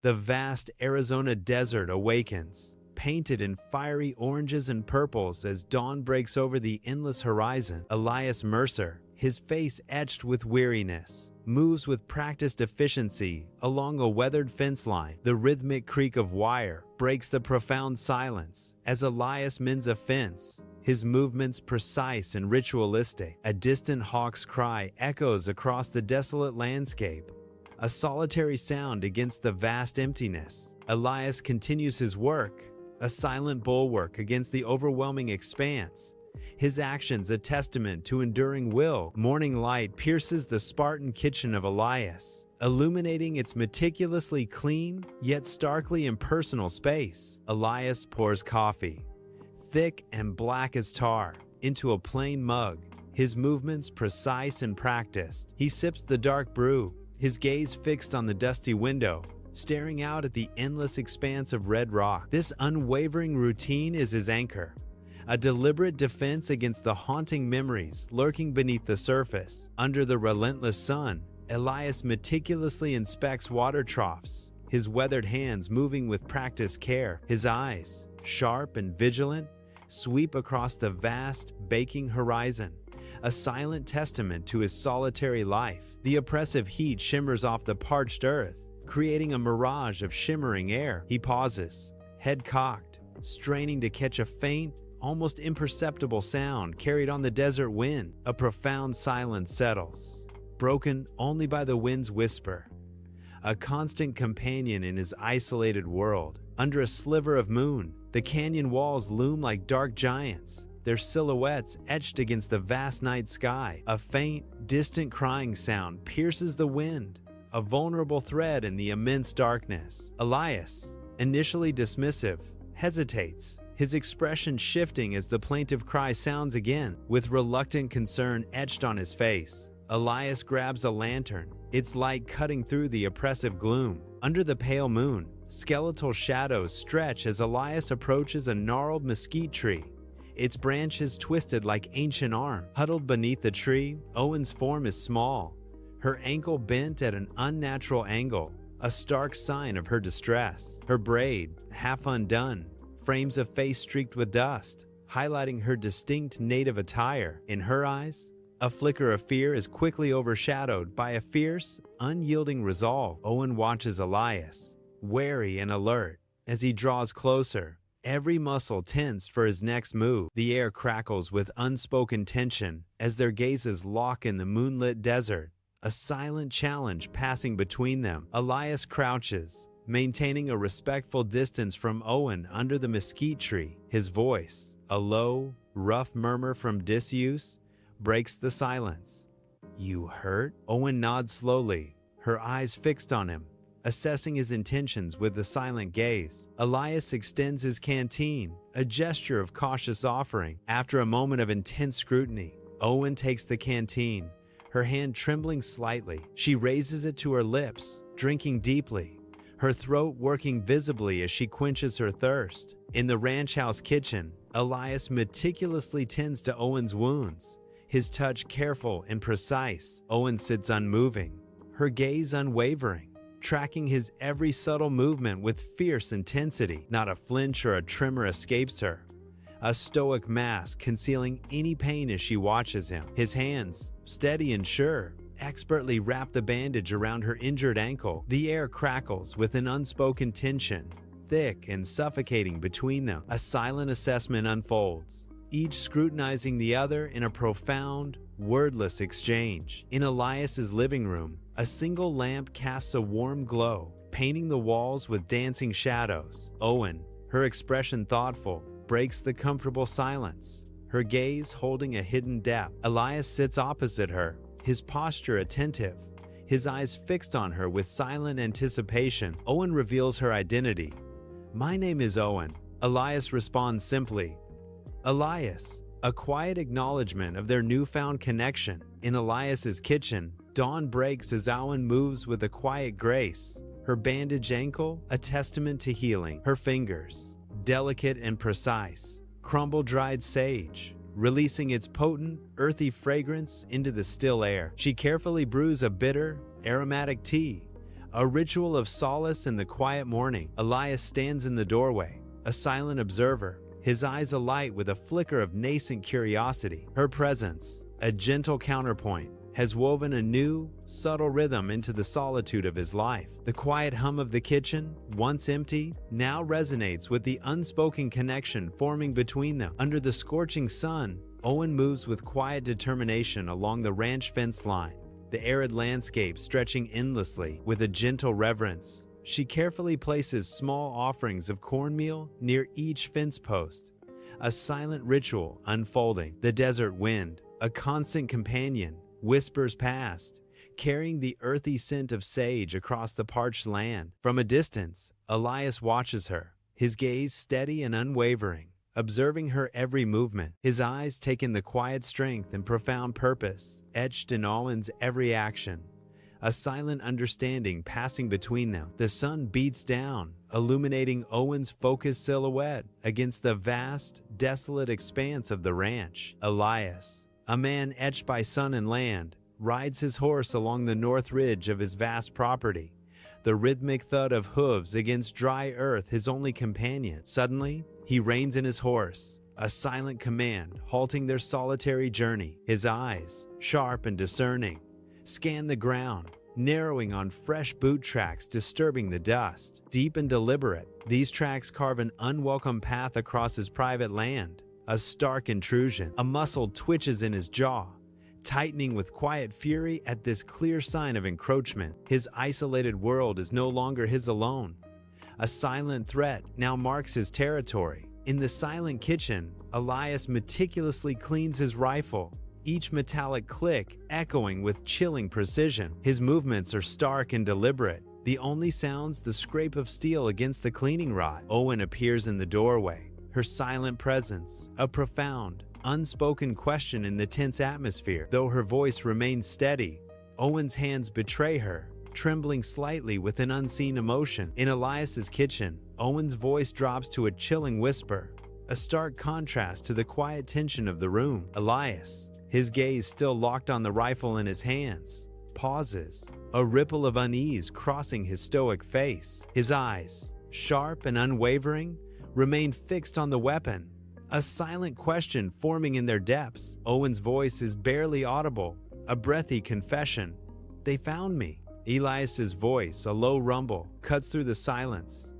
The vast Arizona desert awakens, painted in fiery oranges and purples as dawn breaks over the endless horizon. Elias Mercer, his face etched with weariness, moves with practiced efficiency along a weathered fence line. The rhythmic creak of wire breaks the profound silence as Elias mends a fence, his movements precise and ritualistic. A distant hawk's cry echoes across the desolate landscape, a solitary sound against the vast emptiness. Elias continues his work, a silent bulwark against the overwhelming expanse, his actions a testament to enduring will. Morning light pierces the Spartan kitchen of Elias, illuminating its meticulously clean yet starkly impersonal space. Elias pours coffee, thick and black as tar, into a plain mug, his movements precise and practiced. He sips the dark brew, his gaze fixed on the dusty window, staring out at the endless expanse of red rock. This unwavering routine is his anchor, a deliberate defense against the haunting memories lurking beneath the surface. Under the relentless sun, Elias meticulously inspects water troughs, his weathered hands moving with practiced care. His eyes, sharp and vigilant, sweep across the vast, baking horizon, a silent testament to his solitary life. The oppressive heat shimmers off the parched earth, creating a mirage of shimmering air. He pauses, head cocked, straining to catch a faint, almost imperceptible sound carried on the desert wind. A profound silence settles, broken only by the wind's whisper, a constant companion in his isolated world. Under a sliver of moon, the canyon walls loom like dark giants, their silhouettes etched against the vast night sky. A faint, distant crying sound pierces the wind, a vulnerable thread in the immense darkness. Elias, initially dismissive, hesitates, his expression shifting as the plaintive cry sounds again. With reluctant concern etched on his face, Elias grabs a lantern, its light cutting through the oppressive gloom. Under the pale moon, skeletal shadows stretch as Elias approaches a gnarled mesquite tree, its branches twisted like ancient arms. Huddled beneath the tree, Owen's form is small, her ankle bent at an unnatural angle, a stark sign of her distress. Her braid, half undone, frames a face streaked with dust, highlighting her distinct native attire. In her eyes, a flicker of fear is quickly overshadowed by a fierce, unyielding resolve. Owen watches Elias, wary and alert, as he draws closer, every muscle tense for his next move. The air crackles with unspoken tension as their gazes lock in the moonlit desert, a silent challenge passing between them. Elias crouches, maintaining a respectful distance from Owen under the mesquite tree. His voice, a low, rough murmur from disuse, breaks the silence. "You hurt?" Owen nods slowly, her eyes fixed on him, assessing his intentions with a silent gaze. Elias extends his canteen, a gesture of cautious offering. After a moment of intense scrutiny, Owen takes the canteen, her hand trembling slightly. She raises it to her lips, drinking deeply, her throat working visibly as she quenches her thirst. In the ranch house kitchen, Elias meticulously tends to Owen's wounds, his touch careful and precise. Owen sits unmoving, her gaze unwavering, tracking his every subtle movement with fierce intensity. Not a flinch or a tremor escapes her, a stoic mask concealing any pain as she watches him. His hands, steady and sure, expertly wrap the bandage around her injured ankle. The air crackles with an unspoken tension, thick and suffocating between them. A silent assessment unfolds, each scrutinizing the other in a profound, wordless exchange. In Elias's living room, a single lamp casts a warm glow, painting the walls with dancing shadows. Owen, her expression thoughtful, breaks the comfortable silence, her gaze holding a hidden depth. Elias sits opposite her, his posture attentive, his eyes fixed on her with silent anticipation. Owen reveals her identity. "My name is Owen." Elias responds simply, "Elias," a quiet acknowledgement of their newfound connection. In Elias's kitchen, dawn breaks as Owen moves with a quiet grace, her bandaged ankle a testament to healing. Her fingers, delicate and precise, crumble dried sage, releasing its potent, earthy fragrance into the still air. She carefully brews a bitter, aromatic tea, A ritual of solace in the quiet morning. Elias stands in the doorway, a silent observer, his eyes alight with a flicker of nascent curiosity. Her presence, a gentle counterpoint, has woven a new, subtle rhythm into the solitude of his life. The quiet hum of the kitchen, once empty, now resonates with the unspoken connection forming between them. Under the scorching sun, Owen moves with quiet determination along the ranch fence line, the arid landscape stretching endlessly. With a gentle reverence, she carefully places small offerings of cornmeal near each fence post, a silent ritual unfolding. The desert wind, a constant companion, whispers past, carrying the earthy scent of sage across the parched land. From a distance, Elias watches her, his gaze steady and unwavering, observing her every movement. His eyes take in the quiet strength and profound purpose etched in Owen's every action, a silent understanding passing between them. The sun beats down, illuminating Owen's focused silhouette against the vast, desolate expanse of the ranch. Elias, a man etched by sun and land, rides his horse along the north ridge of his vast property, the rhythmic thud of hooves against dry earth his only companion. Suddenly, he reins in his horse, a silent command halting their solitary journey. His eyes, sharp and discerning, scan the ground, narrowing on fresh boot tracks disturbing the dust. Deep and deliberate, these tracks carve an unwelcome path across his private land, a stark intrusion. A muscle twitches in his jaw, tightening with quiet fury at this clear sign of encroachment. His isolated world is no longer his alone. A silent threat now marks his territory. In the silent kitchen, Elias meticulously cleans his rifle, each metallic click echoing with chilling precision. His movements are stark and deliberate, the only sounds the scrape of steel against the cleaning rod. Owen appears in the doorway, her silent presence, a profound, unspoken question in the tense atmosphere. Though her voice remains steady, Owen's hands betray her, trembling slightly with an unseen emotion. In Elias's kitchen, Owen's voice drops to a chilling whisper, a stark contrast to the quiet tension of the room. Elias, his gaze still locked on the rifle in his hands, pauses, a ripple of unease crossing his stoic face. His eyes, sharp and unwavering, remain fixed on the weapon, a silent question forming in their depths. Owen's voice is barely audible, a breathy confession. "They found me." Elias's voice, a low rumble, cuts through the silence.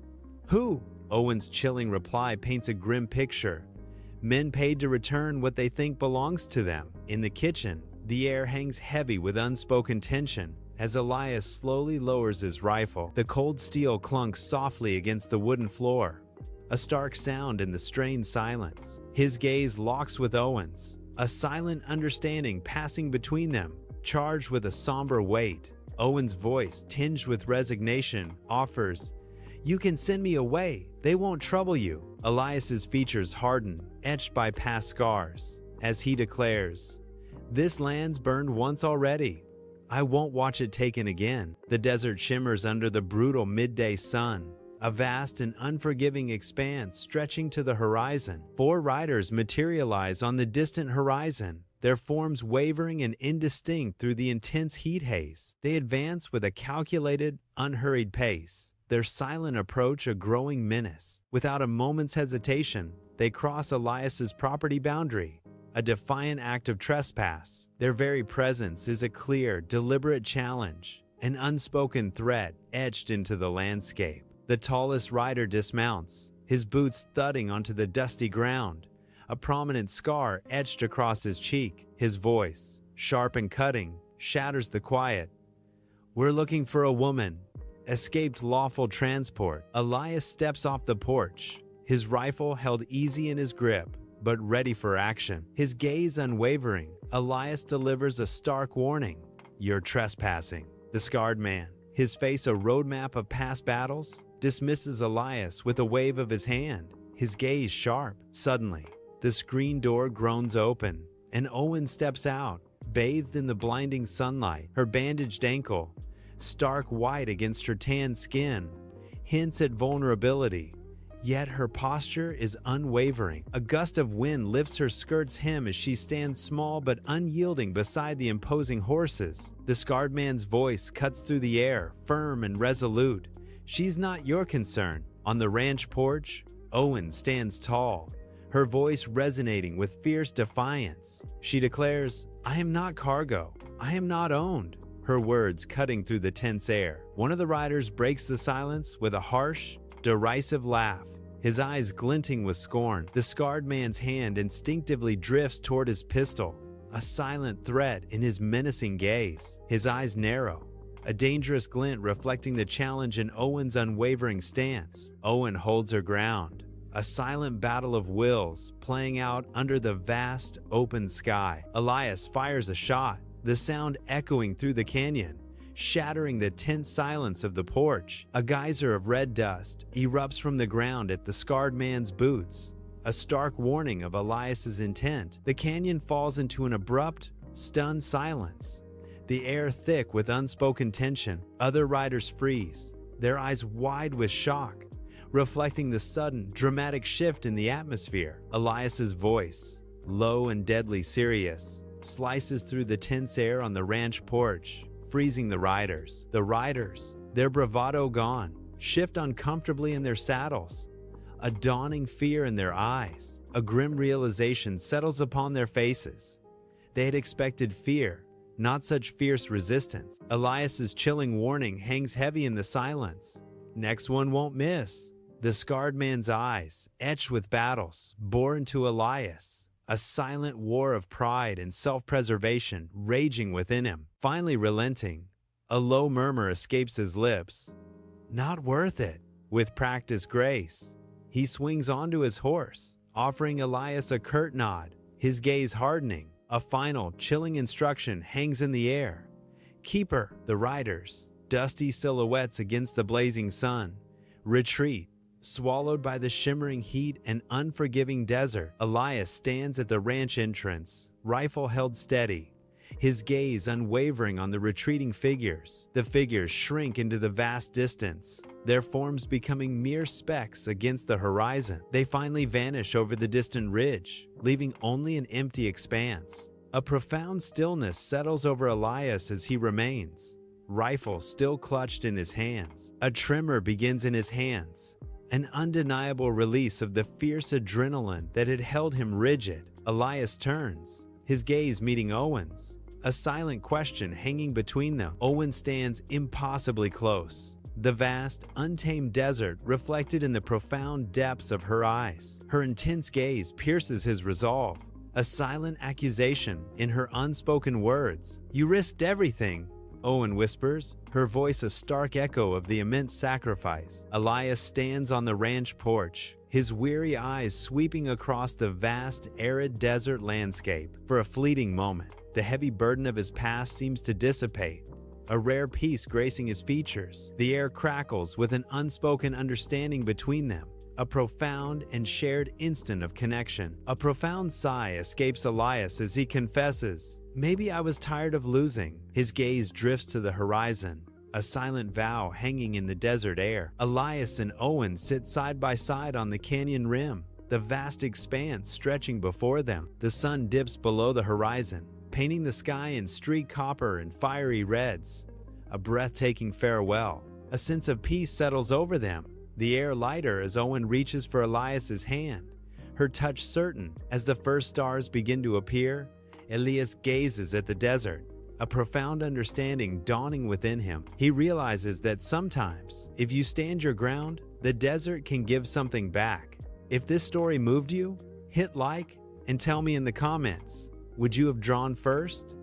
"Who?" Owen's chilling reply paints a grim picture. "Men paid to return what they think belongs to them." In the kitchen, the air hangs heavy with unspoken tension as Elias slowly lowers his rifle. The cold steel clunks softly against the wooden floor, a stark sound in the strained silence. His gaze locks with Owen's, a silent understanding passing between them, charged with a somber weight. Owen's voice, tinged with resignation, offers, "You can send me away. They won't trouble you." Elias's features harden, etched by past scars, as he declares, "This land's burned once already. I won't watch it taken again." The desert shimmers under the brutal midday sun, a vast and unforgiving expanse stretching to the horizon. 4 riders materialize on the distant horizon, their forms wavering and indistinct through the intense heat haze. They advance with a calculated, unhurried pace, their silent approach a growing menace. Without a moment's hesitation, they cross Elias's property boundary, a defiant act of trespass. Their very presence is a clear, deliberate challenge, an unspoken threat etched into the landscape. The tallest rider dismounts, his boots thudding onto the dusty ground, a prominent scar etched across his cheek. His voice, sharp and cutting, shatters the quiet. "We're looking for a woman. Escaped lawful transport." Elias steps off the porch, his rifle held easy in his grip, but ready for action. His gaze unwavering, Elias delivers a stark warning. "You're trespassing." The scarred man, his face a roadmap of past battles, dismisses Elias with a wave of his hand, his gaze sharp. Suddenly, the screen door groans open, and Owen steps out, bathed in the blinding sunlight. Her bandaged ankle, stark white against her tan skin, hints at vulnerability. Yet her posture is unwavering. A gust of wind lifts her skirt's hem as she stands small but unyielding beside the imposing horses. The scarred man's voice cuts through the air, firm and resolute. "She's not your concern." On the ranch porch, Owen stands tall, her voice resonating with fierce defiance. She declares, "I am not cargo. I am not owned." Her words cutting through the tense air. One of the riders breaks the silence with a harsh, derisive laugh, his eyes glinting with scorn. The scarred man's hand instinctively drifts toward his pistol, a silent threat in his menacing gaze. His eyes narrow, a dangerous glint reflecting the challenge in Owen's unwavering stance. Owen holds her ground, a silent battle of wills playing out under the vast, open sky. Elias fires a shot, the sound echoing through the canyon, shattering the tense silence of the porch. A geyser of red dust erupts from the ground at the scarred man's boots, a stark warning of Elias's intent. The canyon falls into an abrupt, stunned silence, the air thick with unspoken tension. Other riders freeze, their eyes wide with shock, reflecting the sudden, dramatic shift in the atmosphere. Elias's voice, low and deadly serious, slices through the tense air on the ranch porch, freezing the riders. The riders, their bravado gone, shift uncomfortably in their saddles, a dawning fear in their eyes. A grim realization settles upon their faces. They had expected fear, not such fierce resistance. Elias's chilling warning hangs heavy in the silence. "Next one won't miss." The scarred man's eyes, etched with battles, bore into Elias, a silent war of pride and self-preservation raging within him. Finally relenting, a low murmur escapes his lips. "Not worth it." With practiced grace, he swings onto his horse, offering Elias a curt nod, his gaze hardening. A final, chilling instruction hangs in the air. "Keep her." The riders, dusty silhouettes against the blazing sun, retreat, swallowed by the shimmering heat and unforgiving desert. Elias stands at the ranch entrance, rifle held steady, his gaze unwavering on the retreating figures. The figures shrink into the vast distance, their forms becoming mere specks against the horizon. They finally vanish over the distant ridge, leaving only an empty expanse. A profound stillness settles over Elias as he remains, rifle still clutched in his hands. A tremor begins in his hands, an undeniable release of the fierce adrenaline that had held him rigid. Elias turns, his gaze meeting Owen's, a silent question hanging between them. Owen stands impossibly close, the vast, untamed desert reflected in the profound depths of her eyes. Her intense gaze pierces his resolve, a silent accusation in her unspoken words. "You risked everything," Owen whispers, her voice a stark echo of the immense sacrifice. Elias stands on the ranch porch, his weary eyes sweeping across the vast, arid desert landscape. For a fleeting moment, the heavy burden of his past seems to dissipate, a rare peace gracing his features. The air crackles with an unspoken understanding between them, a profound and shared instant of connection. A profound sigh escapes Elias as he confesses, "Maybe I was tired of losing." His gaze drifts to the horizon, a silent vow hanging in the desert air. Elias and Owen sit side by side on the canyon rim, the vast expanse stretching before them. The sun dips below the horizon, painting the sky in streaked copper and fiery reds. A breathtaking farewell. A sense of peace settles over them, the air lighter as Owen reaches for Elias's hand, her touch certain. As the first stars begin to appear, Elias gazes at the desert, a profound understanding dawning within him. He realizes that sometimes, if you stand your ground, the desert can give something back. If this story moved you, hit like and tell me in the comments, would you have drawn first?